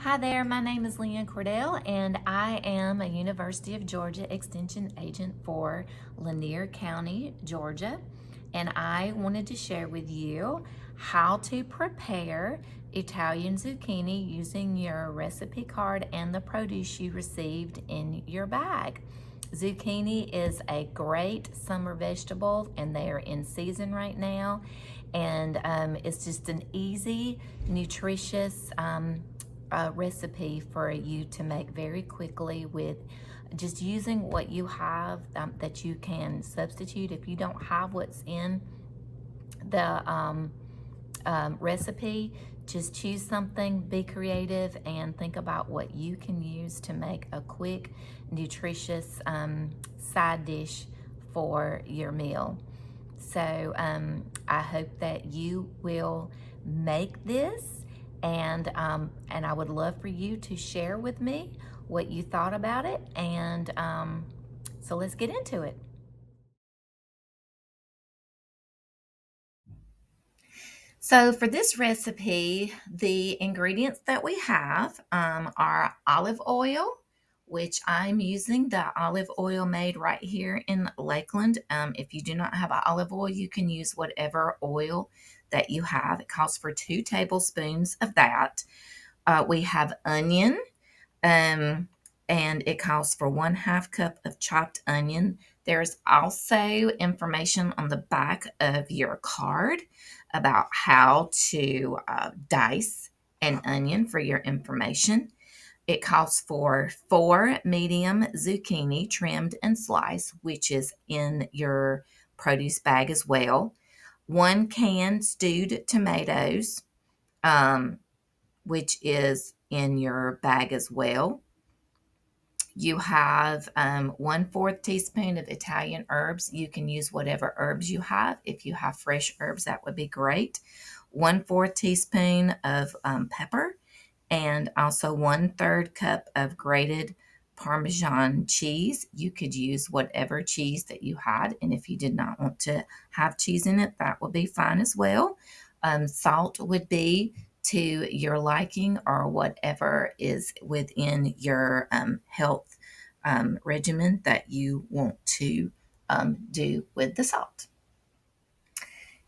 Hi there, my name is Leanne Cordell, and I am a University of Georgia Extension Agent for Lanier County, Georgia. And I wanted to share with you how to prepare Italian zucchini using your recipe card and the produce you received in your bag. Zucchini is a great summer vegetable, and they are in season right now. And it's just an easy, nutritious recipe for you to make very quickly with just using what you have that you can substitute. If you don't have what's in the recipe, just choose something, be creative, and think about what you can use to make a quick, nutritious side dish for your meal. So I hope that you will make this, and I would love for you to share with me what you thought about it. And so let's get into it. So for this recipe, the ingredients that we have are olive oil, which I'm using the olive oil made right here in Lakeland. If you do not have olive oil, you can use whatever oil that you have. It calls for 2 tablespoons of that. We have onion, um, and it calls for 1/2 cup of chopped onion. There's also information on the back of your card about how to dice an onion for your information. It calls for 4 medium zucchini trimmed and sliced, which is in your produce bag as well. 1 can stewed tomatoes, um, which is in your bag as well. You have 1/4 teaspoon of Italian herbs. You can use whatever herbs you have. If you have fresh herbs, that would be great. 1/4 teaspoon of pepper, and also 1/3 cup of grated Parmesan cheese. You could use whatever cheese that you had, and if you did not want to have cheese in it, that would be fine as well. Salt would be to your liking, or whatever is within your health regimen that you want to do with the salt.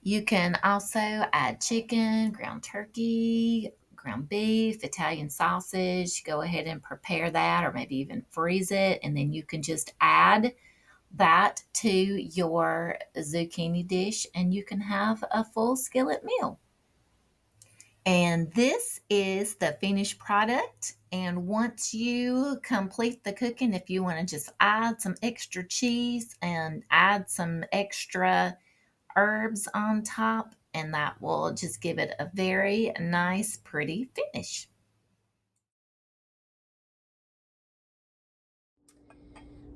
You can also add chicken, ground turkey, ground beef, Italian sausage. Go ahead and prepare that, or maybe even freeze it, and then you can just add that to your zucchini dish, and you can have a full skillet meal. And this is the finished product. And once you complete the cooking, if you want to just add some extra cheese and add some extra herbs on top, and that will just give it a very nice, pretty finish.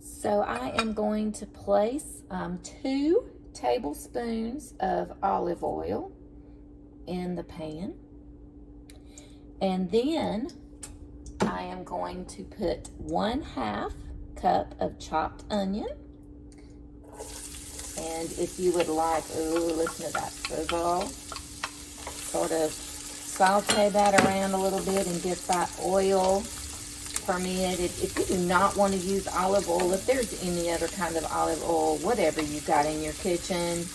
So I am going to place 2 tablespoons of olive oil in the pan. And then I am going to put 1/2 cup of chopped onion. And if you would like, listen to that sizzle, sort of saute that around a little bit and get that oil permeated. If you do not want to use olive oil, if there's any other kind of olive oil, whatever you've got in your kitchen,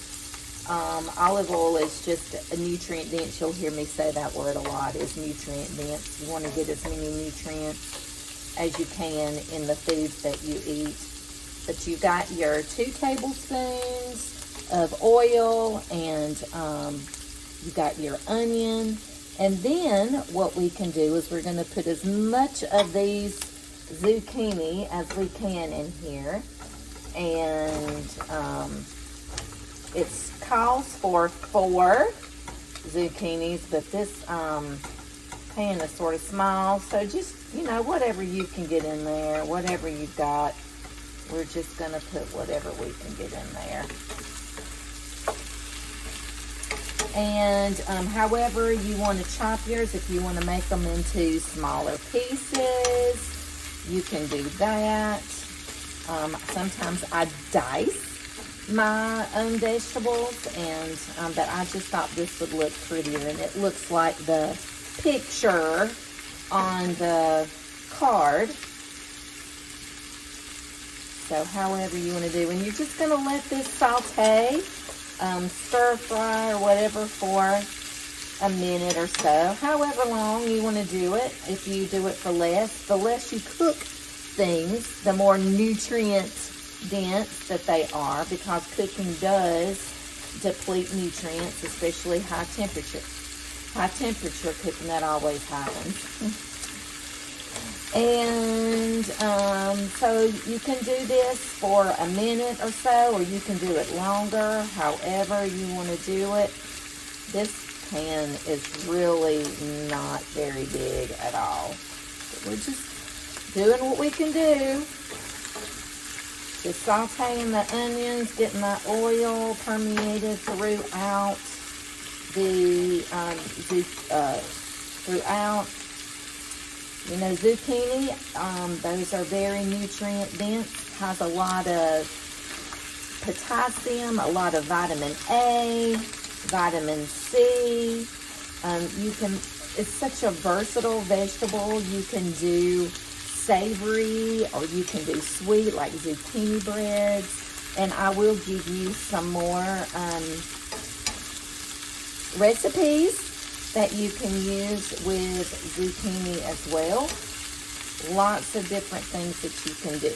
olive oil is just a nutrient dense. You'll hear me say that word a lot, is nutrient dense. You want to get as many nutrients as you can in the foods that you eat. But you got your 2 tablespoons of oil, and you got your onion. And then what we can do is we're going to put as much of these zucchini as we can in here. And it calls for 4 zucchinis, but this pan is sort of small. So just, whatever you can get in there, whatever you've got. We're just going to put whatever we can get in there. And however you want to chop yours, if you want to make them into smaller pieces, you can do that. Sometimes I dice my own vegetables, but I just thought this would look prettier, and it looks like the picture on the card. So however you want to do. And you're just going to let this saute, stir fry or whatever for a minute or so. However long you want to do it. If you do it for less, the less you cook things, the more nutrient dense that they are, because cooking does deplete nutrients, especially high temperature. High temperature cooking, that always happens. And so you can do this for a minute or so, or you can do it longer, however you want to do it. This pan is really not very big at all. But we're just doing what we can do. Just sauteing the onions, getting that oil permeated throughout the You know, zucchini, those are very nutrient dense, has a lot of potassium, a lot of vitamin A, vitamin C. It's such a versatile vegetable. You can do savory or you can do sweet, like zucchini breads. And I will give you some more recipes that you can use with zucchini as well. Lots of different things that you can do.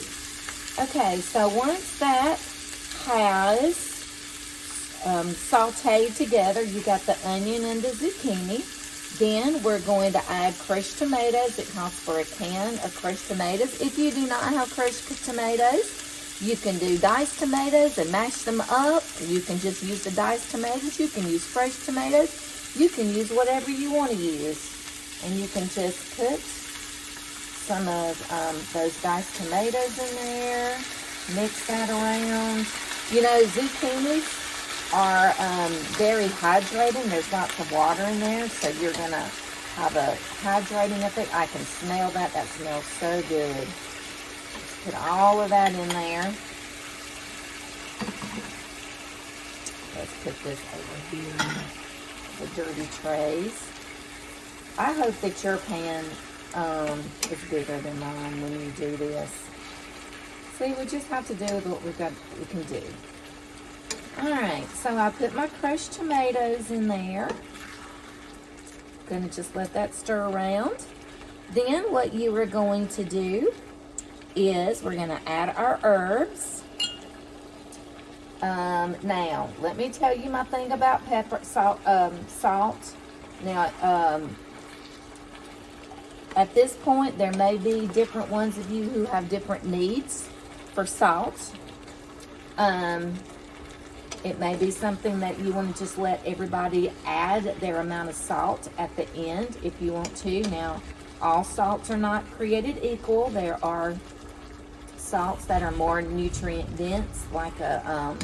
Okay, so once that has sauteed together, you got the onion and the zucchini. Then we're going to add crushed tomatoes. It calls for a can of crushed tomatoes. If you do not have crushed tomatoes, you can do diced tomatoes and mash them up. You can just use the diced tomatoes. You can use fresh tomatoes. You can use whatever you want to use. And you can just put some of those diced tomatoes in there. Mix that around. You know, zucchinis are very hydrating. There's lots of water in there, so you're going to have a hydrating effect. I can smell that. That smells so good. Just put all of that in there. Let's put this over here in the dirty trays. I hope that your pan is bigger than mine when you do this. See, we just have to do with what we can do. Alright, so I put my crushed tomatoes in there. Gonna just let that stir around. Then what you are going to do is we're gonna add our herbs. Now, let me tell you my thing about salt. Now, at this point, there may be different ones of you who have different needs for salt. It may be something that you want to just let everybody add their amount of salt at the end if you want to. Now, all salts are not created equal. There are salts that are more nutrient dense, like a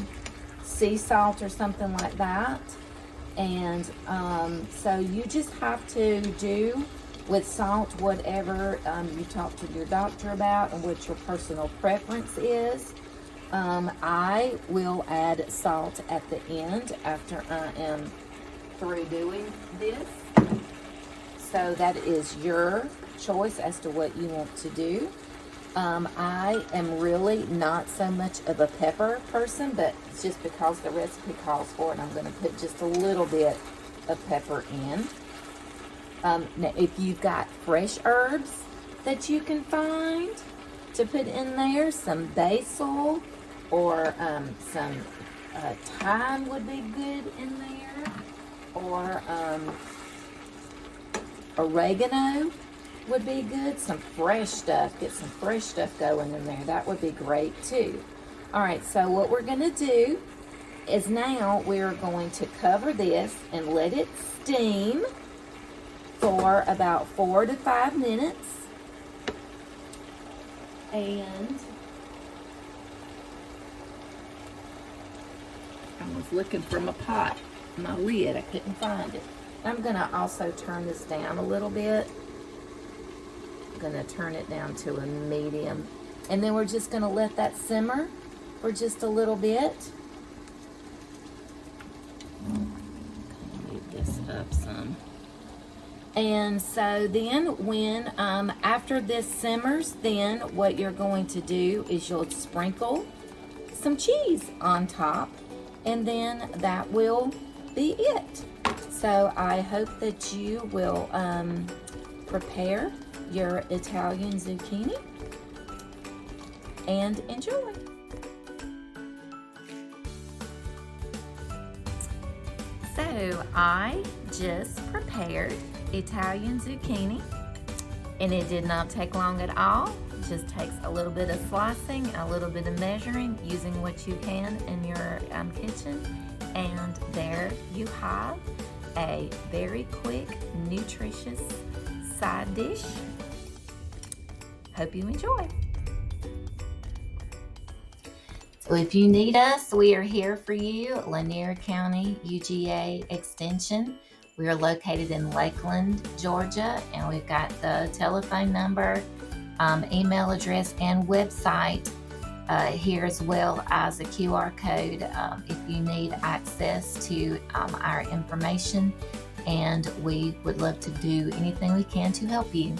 sea salt or something like that. And so you just have to do with salt whatever you talk to your doctor about and what your personal preference is. I will add salt at the end after I am through doing this. So that is your choice as to what you want to do. I am really not so much of a pepper person, but it's just because the recipe calls for it, I'm going to put just a little bit of pepper in. Now, if you've got fresh herbs that you can find to put in there, some basil or some thyme would be good in there, or oregano would be good. Some fresh stuff, get some fresh stuff going in there. That would be great too. All right, so what we're going to do is now we're going to cover this and let it steam for about 4 to 5 minutes. And I was looking for my pot, my lid. I couldn't find it. I'm going to also turn this down a little bit. I'm going to turn it down to a medium. And then we're just going to let that simmer for just a little bit. Move this up some. And so then when, after this simmers, then what you're going to do is you'll sprinkle some cheese on top, and then that will be it. So I hope that you will prepare your Italian zucchini and enjoy. So I just prepared Italian zucchini, and it did not take long at all. It just takes a little bit of slicing, a little bit of measuring, using what you can in your kitchen, and there you have a very quick, nutritious side dish. Hope you enjoy. So if you need us, we are here for you, Lanier County UGA Extension. We are located in Lakeland, Georgia, and we've got the telephone number, email address, and website here, as well as a QR code if you need access to our information. And we would love to do anything we can to help you.